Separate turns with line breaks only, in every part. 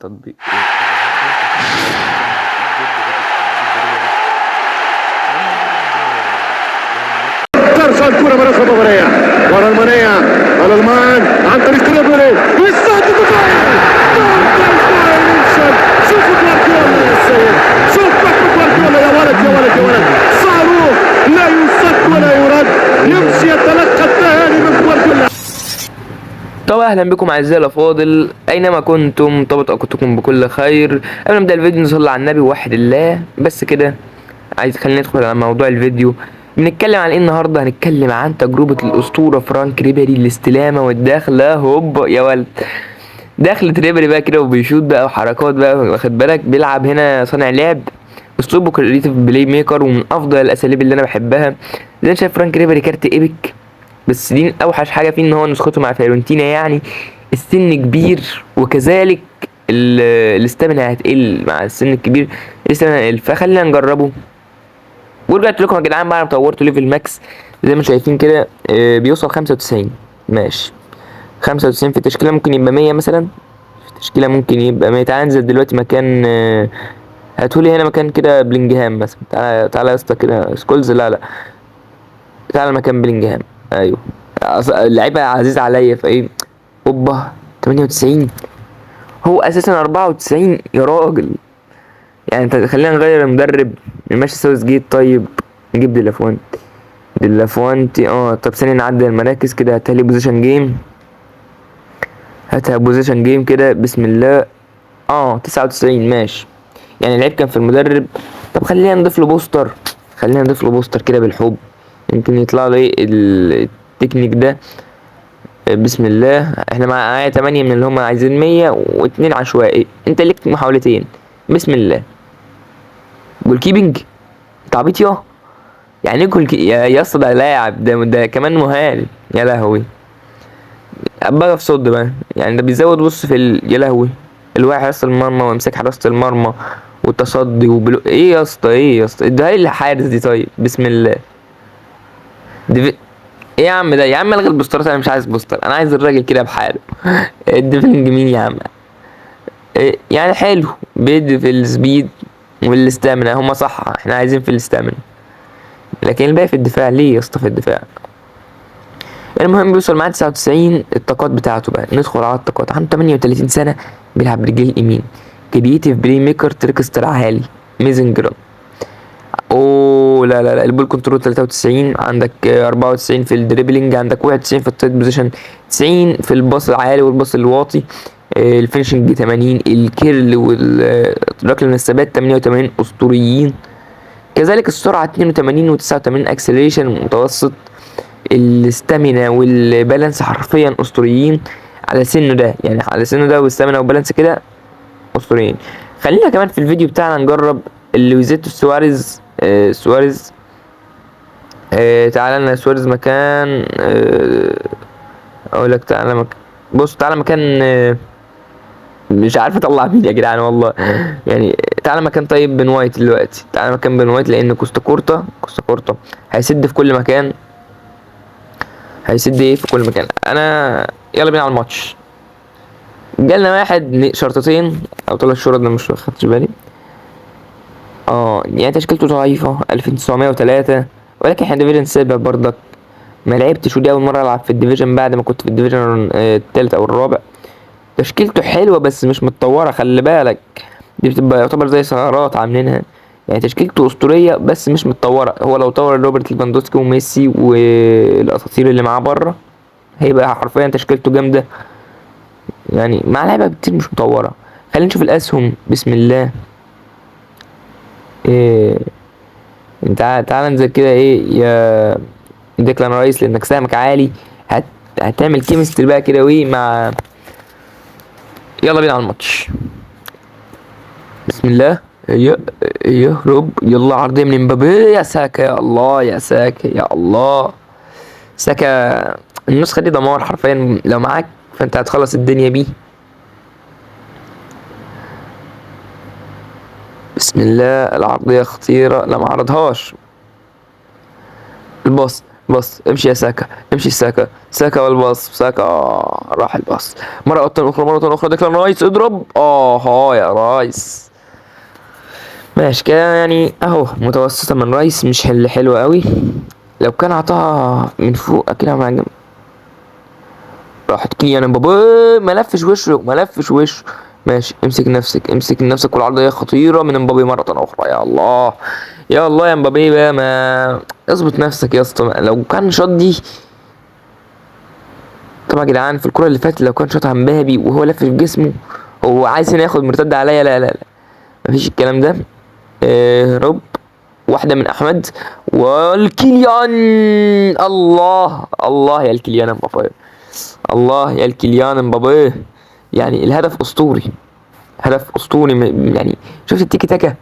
تطبيق
ترسل كرة من أسفل مبارية ورا المنية الألمان عن طريق تريبولي ويستعد الدفاعي شوفوا جوارديولا يا سيد، شوف جوارديولا يا ولد يا ولد يا ولد، صاروخ لا يصد ولا يرد، يمشي يتلقى التهاني من جوارديولا.
طبعا اهلا بكم اعزائي الافاضل اينما كنتم، طبعا اوقاتكم بكل خير. قبل ما نبدا الفيديو نصلي على النبي ووحد الله بس كده. خلينا ندخل على موضوع الفيديو. بنتكلم عن ايه النهارده؟ هنتكلم عن تجربه الاسطوره فرانك ريبيري الاستلامه والداخله هوب يا ولد. دخلة ريبيري بقى كده وبيشوط بقى وحركات بقى، واخد بالك؟ بيلعب هنا صانع لعب، اسلوبه كريتيف بلاي ميكر ومن افضل الاساليب اللي انا بحبها. زي ما شايف فرانك ريبيري كارت ايبك، بس دي اوحش حاجه فيه ان هو نسخته مع فيورنتينا، يعني السن كبير وكذلك الاستامينا هتقل مع السن الكبير، الاستامينا هتقل. فخلينا نجربه. ورجعت لكم يا جدعان بعد ما طورته ليفل ماكس زي ما شايفين كده. بيوصل 95. ماشي 95 في تشكيله ممكن يبقى 100 مثلا، في تشكيله ممكن يبقى 100. تعال ننزل دلوقتي مكان هاتولي هنا مكان كده بلينجهام مثلا. تعالى تعالى يا اسطى كده سكولز، لا تعالى مكان بلينجهام. ايوه اللعيبه عزيز عليا فايه. اوبا 98، هو اساسا 94 يا راجل. يعني انت خلينا نغير المدرب، نمشي ساوث جيت. طيب نجيب ديلافوانتي. طب ثانية نعدل المراكز كده. هاتلي بوزيشن جيم، هاتها بوزيشن جيم كده بسم الله. 99 ماشي. يعني العيب كان في المدرب. طب خلينا نضيف له بوستر، خلينا نضيف له بوستر كده بالحب، يمكن يطلع له ايه التكنيك ده. بسم الله. احنا معايا 8 من اللي هم عايزين 100 و2 عشوائي. انت ليك محاولتين. بسم الله. جول كيبنج. انت عبيط يعني ايه يا اسطى؟ ده لاعب، ده كمان مهاري. يا لهوي بقى في صد بقى. يعني ده بيزود. بص يا لهوي الواحد حراسة المرمى وامسك حراسة المرمى والتصدي ايه يا اسطى؟ ايه يا اسطى؟ ده ايه الحارس دي؟ طيب بسم الله. ايه يا عم ده؟ يا عم الغي البوسترات، انا مش عايز بوستر، انا عايز الراجل كده بحاله. الديفلنج مين يا عم؟ يعني حلو، بيدي في السبيد والاستامينا. هما صح، احنا عايزين في الاستامينا، لكن الباقي في الدفاع. ليه يا اسطى في الدفاع؟ المهم بيوصل معاه 99. الطاقات بتاعته بقى، ندخل على الطاقات. عنده 38 سنة، بيلعب برجليه اليمين، كرييتيف بلاي ميكر، تريكستر عالي، ميزنج ران. اوه لا البول كنترول 93 عندك، 94 في الدريبلينج عندك، 91 في التايت بوزيشن، 90 في الباص العالي والباص الواطي، الفينشنج 80، الكيرل والركله من الثبات 88 اسطوريين. كذلك السرعه 82 و89 اكسلريشن متوسط. الاستامينا والبالانس حرفيا اسطوريين على سنه ده، يعني على سنه ده والاستامينا والبالانس كده اسطوريين. خلينا كمان في الفيديو بتاعنا نجرب لويزيتو سواريز. سواريز. تعالى لنا سواريز مكان. اقول لك تعالى بص تعالى مكان. مش عارف اطلع مين يا جدعان والله. يعني تعالى مكان. طيب بن وايت دلوقتي، تعالى مكان بن وايت، لان كوستا كورتا هيسد في كل مكان. هيسد ايه في كل مكان. انا يلا بينا على الماتش. جالنا واحد شرطتين او 3 شرط، انا مش خدتش بالي. يعني تشكيلته ضعيفة 2903، ولكن احنا ديفيجن سابع برضك. ما لعبتش، ودي اول مرة العب في الديفيجن بعد ما كنت في الديفيجن التالت او الرابع. تشكيلته حلوة بس مش متطورة، خلي بالك. دي بتبقى يعتبر زي ثغرات عاملينها. يعني تشكيلته اسطورية بس مش متطورة. هو لو طور روبرت ليفاندوسكي وميسي والاساطير اللي معاه بره هيبقى حرفيا تشكيلته جامدة، يعني مع لعيبة كتير مش مطورة. خلينا نشوف الاسهم بسم الله. إيه تعال ننزل كده. ايه يا ديكلان رايس، لانك سهمك عالي. هتعمل كيمستري بقى كده وايه مع. يلا بينا على الماتش. بسم الله. يهرب. يلا عرضية من امبابي. يا ساكا يا الله، يا ساكا يا الله. ساكا النسخة دي دمار حرفيا، لو معاك فانت هتخلص الدنيا بيه. بسم الله. العرضية خطيرة، لا ما عرضهاش. الباص بص امشي يا ساكا، امشي ساكا، ساكا والباص، ساكا راح الباص. مرة أخرى، مرة أخرى، ديكلان رايس اضرب. ها يا رايس. ماشي كده يعني اهو متوسطة من رايس، مش حلوة قوي. لو كان عطاها من فوق اكيد هعمل. راحت كيليان امبابي، ملفش وشه ملفش وشه. ماشي امسك نفسك، امسك نفسك، والعرضية خطيرة من امبابي مرة أخرى. يا الله يا الله يا امبابي بقى، ما اظبط نفسك يا اسطى. لو كان شاط دي طبعا يا جدعان، في الكرة اللي فاتت لو كان شاطها امبابي وهو لف في جسمه، هو عايز هنا ياخد مرتد عليا. لا لا لا، مفيش الكلام ده. روب، واحدة من أحمد والكيليان. الله الله يا الكيليان امبابي، الله يا الكيليان امبابي. يعني الهدف اسطوري، هدف اسطوري. يعني شفت التيكي تاكا،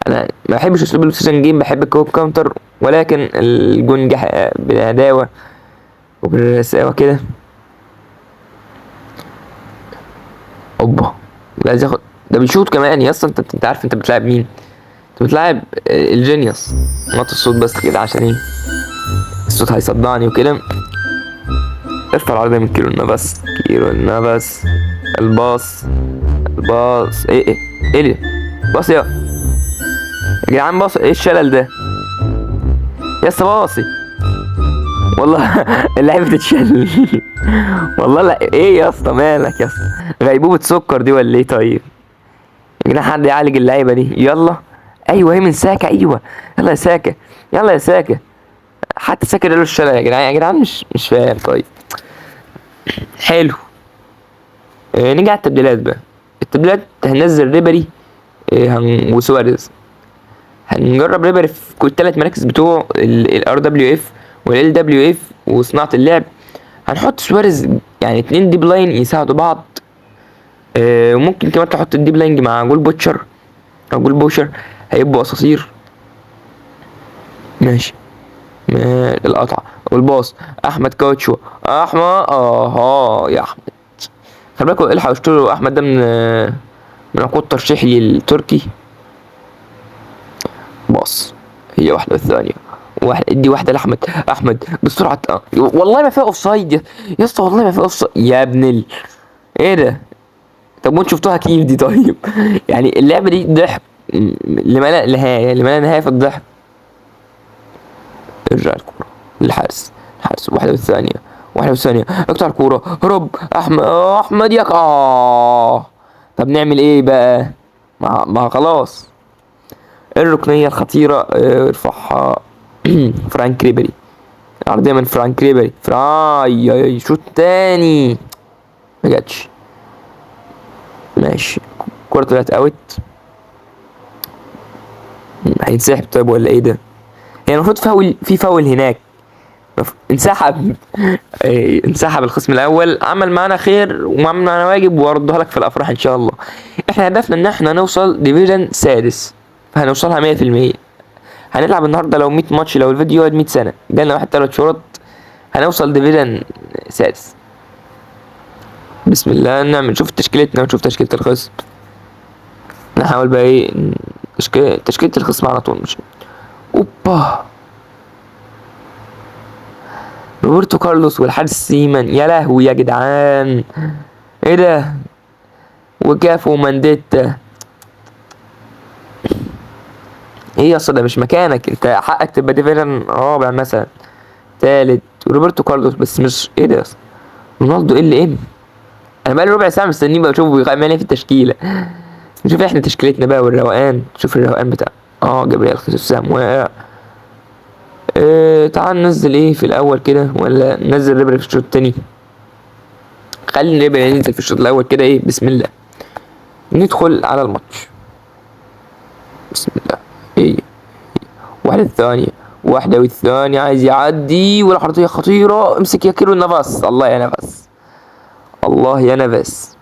انا ما بحبش اسلوب البلايستيشن جيم، بحب الكوب كاونتر، ولكن الجون جه بالعداوه وبالرساوه كده. اوبا، عايز ياخد ده بيشوط كمان يا اسطى. انت عارف انت بتلعب مين؟ انت بتلعب الجينيوس. نط الصوت بس كده عشان ايه؟ الصوت هيصدعني وكده. ارفع العرضية من كيلو النفس، كيلو النفس. الباص، الباص ايه اللي باص يا جدعان؟ باص ايه الشلل ده يا اسطى؟ باصي والله اللعيبه بتتشل. والله لا، ايه يا اسطى مالك يا اسطى؟ غيبوبة سكر دي ولا ايه؟ طيب يا جدعان حد يعالج اللعيبه دي يلا. ايوه هي من ساكا، ايوه يلا يا ساكا، يلا يا ساكا. حتى ساكا له الشلل يا جدعان، يا جدعان مش فاهم. طيب حلو. نيجي على التبديلات بقى. التبديلات هننزل ريبري وسواريز. هنجرب ريبري في كل الثلاث مراكز بتوع الار دبليو اف والال دبليو اف وصناعه اللعب. هنحط سواريز، يعني اتنين ديب لاين يساعدوا بعض. وممكن كمان تحط الديب لاين مع جول بوتشر او جول بوشر، هيبقوا اساطير. ماشي. القطعه والباص احمد كاوتشو، احمد يا احمد. خلي بالكوا الحقوا اشتروا احمد ده من عقود ترشيحي التركي. باص، هي واحده والثانيه، واحد ادي واحده لاحمد. احمد بسرعه. والله ما فيها اوف سايد يا اسطى، والله ما فيها اوف سايد يا ابن ايه ده؟ طب وانتوا شفتوها كيف دي؟ طيب يعني اللعبه دي ضحك لما لا نهايه، لما لا نهايه في الضحك. ارجع الكوره للحارس، الحارس واحده والثانيه، واحده والثانيه، اقطع الكوره هرب. احمد ياك. طب نعمل ايه بقى؟ ما خلاص. الركنيه الخطيره ارفعها. فرانك ريبري، عرضيه من فرانك ريبري، فراي شوت تاني ما جاتش. ماشي الكرة طلعت اوت. هينسحب طيب ولا ايه ده؟ هي المفروض فاول، في فاول هناك. انسحب. انسحب الخصم الاول. عمل معانا خير وعمل معانا واجب، واردها لك في الافراح ان شاء الله. احنا هدفنا ان احنا نوصل ديفيجن سادس، فهنوصلها 100%. هنلعب النهارده لو 100 ماتش، لو الفيديو يقعد 100 سنه، جالنا واحد 3 شهور هنوصل ديفيجن سادس. بسم الله. نعمل نشوف تشكيلتنا ونشوف تشكيلة الخصم. نحاول بقى ايه تشكيلة الخصم على طول. مش اوبا، روبرتو كارلوس والحارس سيمان. يا لهوي يا جدعان، ايه ده؟ وكافو مانديتا. ايه يا اسطى؟ ده مش مكانك، انت حقك تبقى ديفيجن رابع مثلا، تالت. روبرتو كارلوس بس مش ايه ده يا اسطى؟ رونالدو ام. انا بقالي ربع ساعه مستنيين بقى اشوفه بيعمل ايه في التشكيله. نشوف احنا تشكيلتنا بقى والروقان. شوف الروقان بتاع جبريل خيسوس سام واقع. تعال ننزل ايه في الاول كده، ولا ننزل ريبري في الشوط التاني؟ خلي ريبري ينزل في الشوط الاول كده. ايه بسم الله، ندخل على الماتش. بسم الله. ايه واحدة الثانية، واحدة والثانية، عايز يعدي والعرضية خطيرة. امسك يا كيلو نفس. الله يا نفس، الله يا نفس.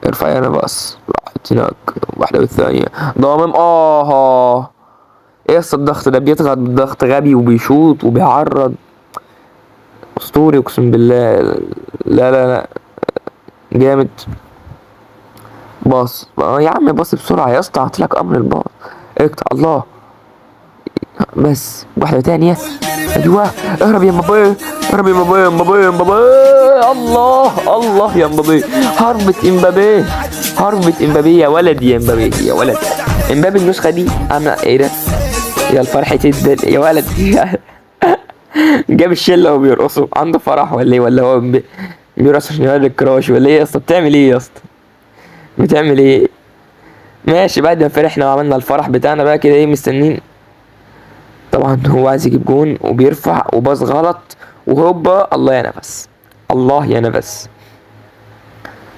ارفع يا نفس. راحت هناك واحدة والثانية ضامم. ايه الضغط ده؟ بيضغط ضغط غبي وبيشوط وبيعرض. اسطوري اقسم بالله. لا لا لا جامد. باص يا عم، باص بسرعة يا اسطى، هعطيلك امر الباص. اقطع. الله بس واحدة تانية. ايوه اهرب يا مبابي، اهرب يا مبابي، مبابي مبابي. الله الله يا مبابي، هربة امبابي، هربة امبابي يا ولد، يا امبابي يا ولد. امبابي النسخة دي عاملة ايه ده؟ يا الفرحة تدل يا ولد. جاب الشلة وبيرقصوا، عنده فرح ولا ايه؟ ولا هو بيرقص عشان يوري الكراش ولا ايه يا اسطى؟ بتعمل ايه يا اسطى؟ بتعمل ايه؟ ماشي، بعد ما فرحنا وعملنا الفرح بتاعنا بقى كده، ايه مستنين؟ طبعا هو عايز يجيب جون وبيرفع وباص غلط، وهوبا الله يا نفس، الله يا نفس.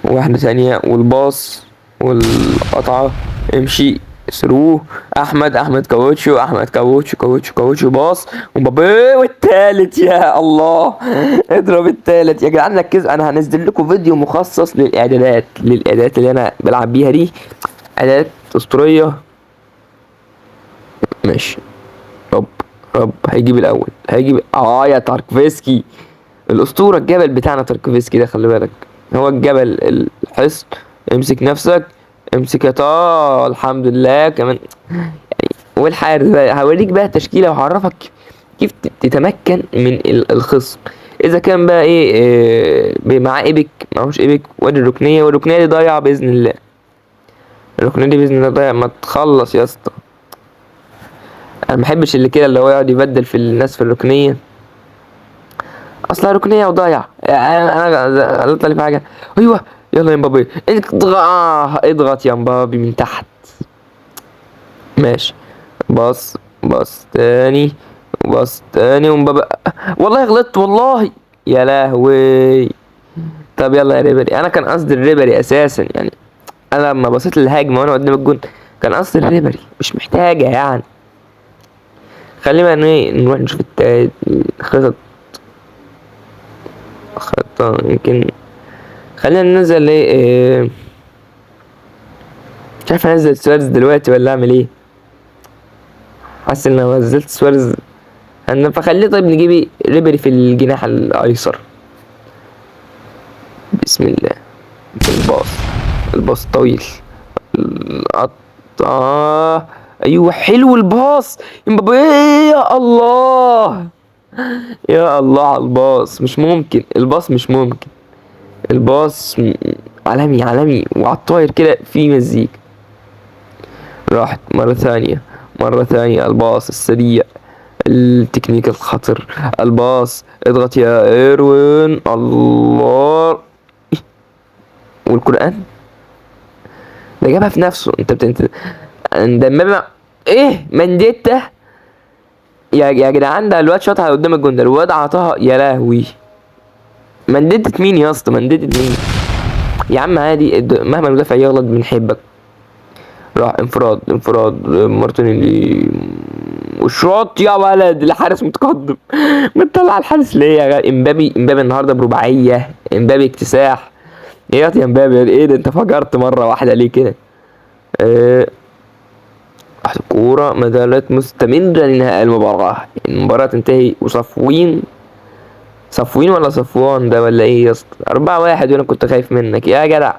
واحدة ثانية والباص والقطعة، امشي ثرو. احمد كاوتشو، احمد كاوتشو باص ومبابي، والتالت يا الله. اضرب التالت يا جدعان، ركزوا، انا هنزل لكم فيديو مخصص للاعدادات اللي انا بلعب بيها دي، اعدادات اسطورية. ماشي. رب رب هيجيب الاول، هيجيب يا تاركفيسكي الاسطوره، الجبل بتاعنا تاركفيسكي ده، خلي بالك هو الجبل الحصن. امسك نفسك، امسك يا الحمد لله كمان. والحارس بقى هوريك بقى تشكيله وهعرفك كيف تتمكن من الخصم. اذا كان بقى ايه معاه ايبك، معهوش ايبك، وادي الركنيه، والركنيه دي ضايعه باذن الله، الركنيه دي باذن الله ضايعه، ما تخلص يا اسطى. انا محبش اللي كده اللي هو يقعد يبدل في الناس في الركنيه، اصلا ركنيه وضايع. انا غلطت في حاجه. ايوه يلا يا مبابي، اضغط يا مبابي من تحت. ماشي، باص تاني، باص تاني ومبابي. والله غلطت والله، يا لهوي. طب يلا يا ريبري، انا كان قصدي الريبري اساسا يعني، انا لما بصيت للهجمه وانا قدام الجون كان قصدي الريبري، مش محتاجه يعني. خلينا نروح نشوف الخطط، يمكن. خلينا ننزل مش عارف انزل سوارز دلوقتي ولا اعمل ايه. حاسس ان لو نزلت سوارز فخليه. طيب نجيب ريبري في الجناح الايسر. بسم الله. الباص طويل، القطع. ايوه حلو الباص امبابي، يا الله يا الله على الباص، مش ممكن الباص، مش ممكن الباص. عالمي عالمي، وعلى الطاير كده في مزيكا. راحت مرة ثانية الباص السريع، التكنيك الخطر، الباص اضغط يا ايروين، الله. والقرآن ده جابها في نفسه. انت ما ايه منديتا يا جدعان، ده الواد شاطها قدام الجون، ده الواد عطاها يا لهوي. منديتة مين يا اسطى؟ منديتة مين يا عم؟ عادي، مهما المدافع يغلط بنحبك. راح انفراد مارتينيلي، وشوط يا ولد، الحارس متقدم. مطلع الحارس ليه يا امبابي النهارده برباعيه، امبابي اكتساح. ايه يا امبابي، ايه ده؟ انت فجرت مره واحده ليه كده؟ الكورة ما زالت مستمرة لنهاية المباراة تنتهي وصفوين ولا صفوان ده ولا ايه يا اسطى؟ 4-1 وانا كنت خايف منك يا جدع.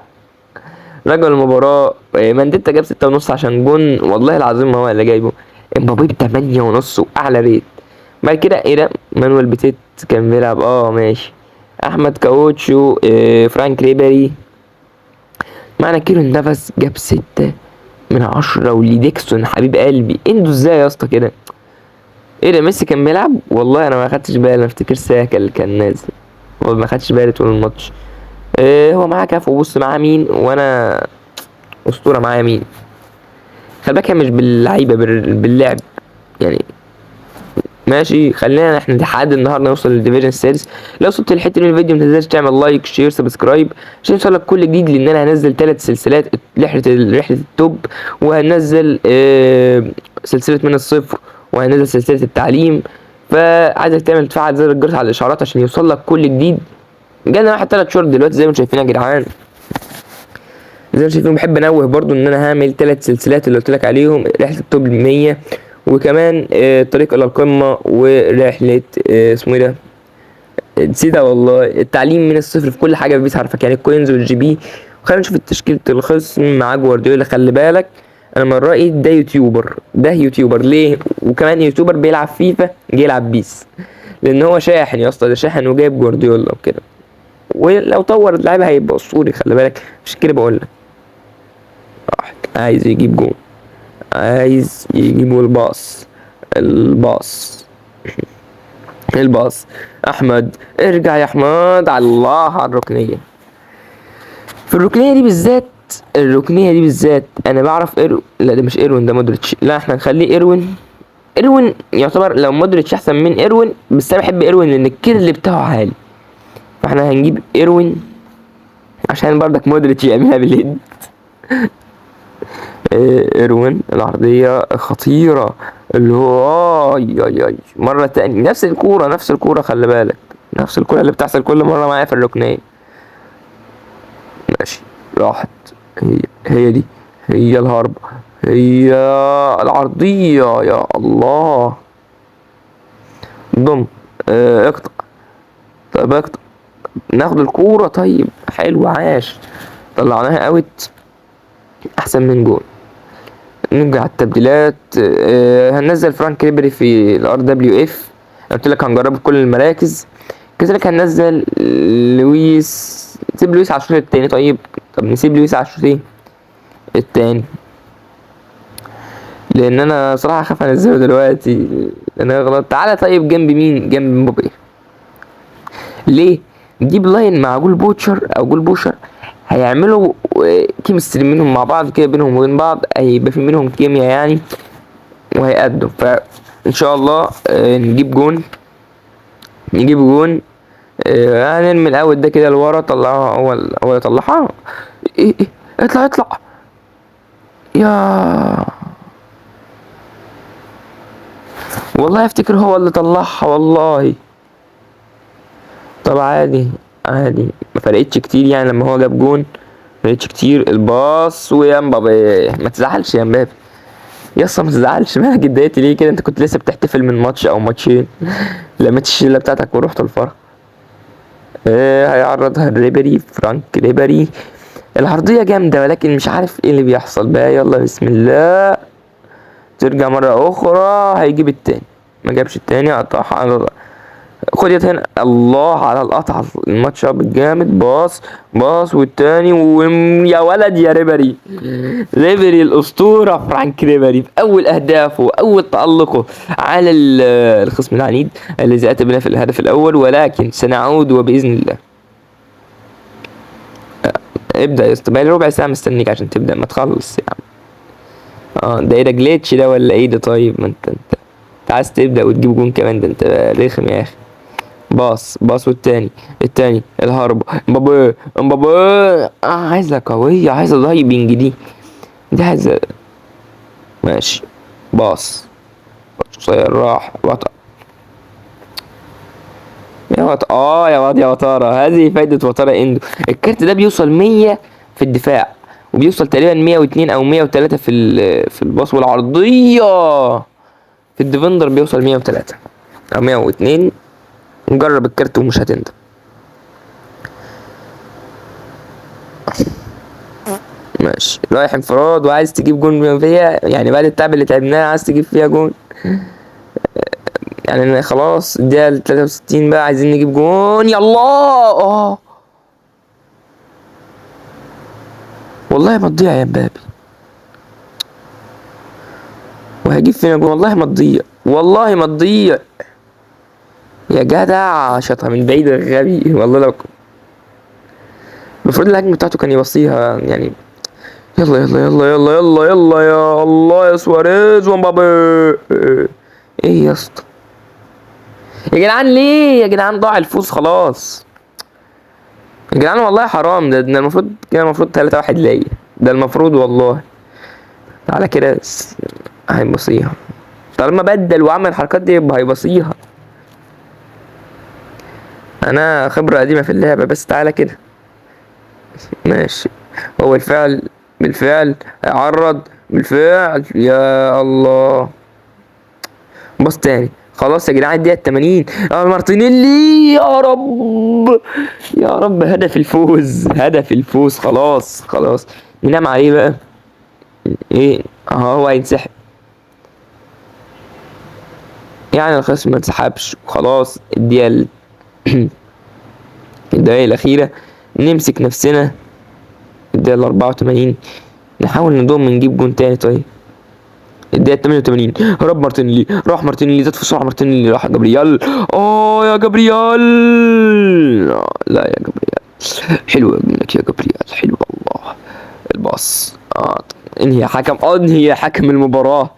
رجل المباراة مانديتا جاب 6.5 عشان جون، والله العظيم ما هو اللي جايبه. امبابي ب8.5 واعلى ريت. بعد كده ايه ده؟ مانويل بيتيت كان بيلعب ماشي. احمد كاوتشو، فرانك ريبيري. معنى كيرو نفس جاب 6/10، وليديكسون حبيب قلبي انتوا ازاي يا اسطى كده؟ ايه ده؟ ميسي كان بيلعب؟ والله انا ما خدتش بالي، انا افتكر ساكا اللي كان نازل، هو ما خدتش بالي طول الماتش. هو معاه كاف، وبص معاه مين، وانا اسطوره معايا مين. خلي بالك مش باللعيبه، باللعب يعني. ماشي، خلينا احنا لحد النهارده نوصل للديفيجن السادس. لو وصلت للحته من الفيديو ما تنساش تعمل لايك شير سبسكرايب عشان يوصلك كل جديد، لان انا هنزل 3 سلسلات، رحله التوب، وهنزل سلسله من الصفر، وهنزل سلسله التعليم. فعايزك تفعل زر الجرس على الاشعارات عشان يوصلك كل جديد. جالنا واحد 3 شهور دلوقتي زي ما انتم شايفين يا جدعان، زي ما شايفين. بحب انوه برضو ان انا هعمل 3 سلسلات اللي قلت لك عليهم، رحله التوب 100، وكمان الطريق الى القمه، ورحله اسمه ايه ده، نسيتها والله، التعليم من الصفر في كل حاجه في بيس، عارفك يعني الكوينز والجي بي. وخلينا نشوف تشكيله الخصم مع جوارديولا. خلي بالك انا من رايي ده يوتيوبر، ده يوتيوبر ليه، وكمان يوتيوبر بيلعب فيفا جاي يلعب بيس، لان هو شاحن يا اسطى، ده شاحن وجايب جوارديولا وكده، ولو طور اللعيبه هيبقى اسطوري، خلي بالك، مش كده بقول لك. راح عايز يجيب جون، عايز يجيبوا الباص، الباص الباص. احمد ارجع يا احمد، على الله على الركنيه. في الركنيه دي بالذات، الركنيه دي بالذات انا بعرف لا ده مش ايروين، ده مودريتش. لا احنا نخليه ايروين. ايروين يعتبر لو مودريتش احسن من ايروين، بس انا بحب ايروين لان الكيرل بتاعه عالي، فاحنا هنجيب ايروين عشان برضك مودريتش يعملها باليد. ايروين العرضية خطيرة، اللي هو اي مرة تانية نفس الكورة، نفس الكورة، خلي بالك، نفس الكورة اللي بتحصل كل مرة معايا في الركنية. ماشي، راحت، هي دي، هي الهرب، هي العرضية، يا الله. ضم، اقطع، طيب اقطع، ناخد الكورة، طيب حلو، عاش، طلعناها اوت، احسن من جول. نرجع على التبديلات. هننزل فرانك ريبري في الار دبليو اف، قلت لك هنجربه في كل المراكز. كذلك هننزل لويس، نسيب لويس على الشوط التاني. طب نسيب لويس على الشوط التاني، لان انا صراحه خاف انزله دلوقتي، انا غلط. تعالى طيب جنب مين؟ جنب مبابي. ليه؟ نجيب لاين مع جول بوتشر او جول بوشر، هيعملوا كيمستري منهم مع بعض كده، بينهم وبين بعض هيبقى في منهم كيمياء يعني، وهيأدوا. فان شاء الله نجيب جون، نجيب جون. هنرمي الاول ده كده لورا، طلعها، اول يطلعها. ايه اطلع اطلع يا، والله افتكر هو اللي طلعها والله. طب عادي، عادي، ما فرقتش كتير يعني لما هو جاب جون، ما فرقتش كتير. الباص ويا مبابي، ما تزعلش يا مبابي يا اسطى، ما تزعلش، مالك اتضايقت ليه كده؟ انت كنت لسه بتحتفل من ماتش او ماتشين، لميت الشله بتاعتك ورحت الفرح. هيعرضها ريبري، فرانك ريبري. العرضيه جامده، ولكن مش عارف ايه اللي بيحصل بقى. يلا بسم الله، ترجع مره اخرى، هيجيب التاني، ما جابش التاني، قطعها. خد يا هنا، الله على القطعه، الماتش اب جامد، باص والتاني ويا ولد يا ريبري، ريبري الاسطوره فرانك ريبري في اول اهدافه واول تالقه على الخصم العنيد الذي اتى بنا في الهدف الاول، ولكن سنعود وباذن الله. ابدا يا اسطى، بقالي ربع ساعه مستنيك عشان تبدا، ما تخلص يا عم. ده ايه ده، جليتش ده ولا ايه ده؟ طيب ما انت عايز تبدا وتجيب جون كمان، ده انت رخم يا اخي. باص التاني الهرب، مبابي عايزة قوية، عايزة دايبنج، دي عايزة. ماشي، باص قصير، راح وطأ يا وطأ، يا واد يا وطارة، هذه فايدة وطارة اندو. الكارت ده بيوصل 100 في الدفاع، وبيوصل تقريبا 102 او 103 في الباص والعرضية. في الديفندر بيوصل 103 او 102. نجرب الكارت ومش هتندم. ماشي، رايح انفراد وعايز تجيب جون فيها يعني، بعد التعب اللي تعبناه عايز تجيب فيها جون يعني. أنا خلاص الدقيقة 63 بقى، عايزين نجيب جون، يلا. والله ما تضيع يا مبابي، وهجيب فينا جون، والله ما تضيع، والله ما تضيع يا جدع. شاطها من بعيد غبي والله. لو المفروض الهجمة بتاعته كان يبصيها يعني. يلا يلا يلا يلا يلا يلا يا الله، يا سواريز ومبابي. ايه يا اسطى يا جدعان، ليه يا جدعان ضاع الفوز خلاص يا جدعان، والله حرام. ده المفروض كده، المفروض 3-1 ليا، ده المفروض والله. تعالى كده هيبصيها، طالما بدل وعمل الحركات دي يبقى هيبصيها. انا خبرة قديمة في اللعبة، بس تعالى كده. ماشي، هو بالفعل هيعرض، بالفعل، يا الله. بص تاني، خلاص يا جدعان الدقيقة 80. مارتينيلي، يا رب يا رب، هدف الفوز، هدف الفوز، خلاص ننام عليه بقى، ايه هو هينسحب، يعني الخصم ما انسحبش وخلاص. الدقايق الأخيرة نمسك نفسنا. الدقيقة 84 نحاول نضم نجيب جون تاني. طيب الدقيقة 88 هرب مارتينيلي، راح مارتينيلي زاد في السرعة، مارتينيلي راح جابرييل. يا جابرييل، لا يا جابرييل، حلوة منك يا جابرييل، حلوة الله. الباص انهي يا حكم، انهي يا حكم المباراة،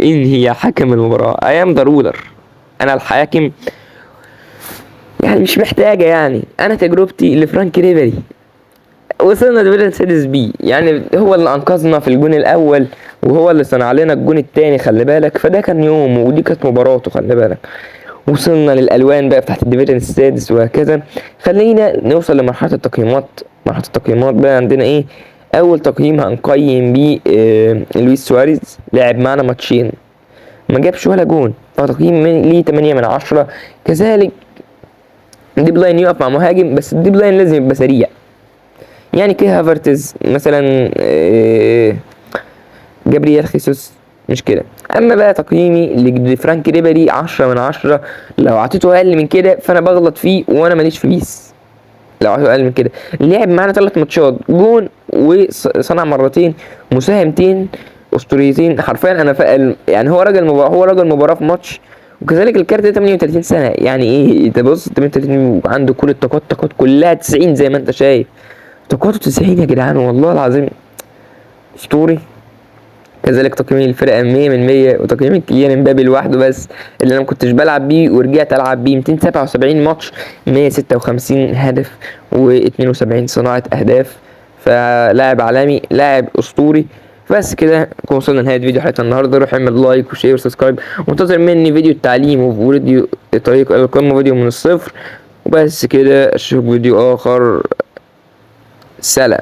انهي يا حكم المباراة. ايام ذا رولر، انا الحاكم يعني مش محتاجة. يعني انا تجربتي لفرانك ريبيري، وصلنا دوري السادس بيه، يعني هو اللي انقذنا في الجون الاول وهو اللي صنع لنا الجون التاني، خلي بالك. فده كان يوم ودي كانت مباراته، خلي بالك. وصلنا للالوان بقى بتاعت الديفيجن السادس وهكذا. خلينا نوصل لمرحله التقييمات. مرحله التقييمات بقى عندنا ايه؟ اول تقييم هنقيم بيه لويس سواريز، لعب معنا ماتشين ما جابش ولا جون، فتقييم ليه 8 من 10. كذلك ديب لاين يقف مع مهاجم، بس الديب لاين لازم يبقى سريع، يعني كي هافرتز مثلا، جابرييل خيسوس، مش كده. اما بقى تقييمي لفرانك ريبيري 10 من 10. لو عطيته اقل من كده فانا بغلط فيه، وانا ماليش في بيس. لو عطيته اقل من كده، لعب معانا 3 ماتشات، جون وصنع مرتين، مساهمتين اسطوريتين حرفيا. انا يعني هو راجل مباراه في ماتش. وكذلك الكارت ده 38 سنه، يعني ايه؟ انت بص 38 عنده كل الطاقات كلها 90 زي ما انت شايف. طاقاته 90 يا جدعان، والله العظيم اسطوري. كذلك تقييمي للفرقه 100 من 100. وتقييمي كيليان امبابي لوحده بس، اللي انا ما كنتش بلعب بيه ورجعت العب بيه، 277 ماتش، 156 هدف و72 صناعه اهداف. فلاعب عالمي، لاعب اسطوري. بس كده نكون وصلنا لنهايه فيديو حلقه النهارده. روح اعمل لايك وشير وسبسكرايب، وانتظر مني فيديو التعليم وفيديو طريق القمه، فيديو من الصفر. وبس كده، اشوفك فيديو اخر. سلام.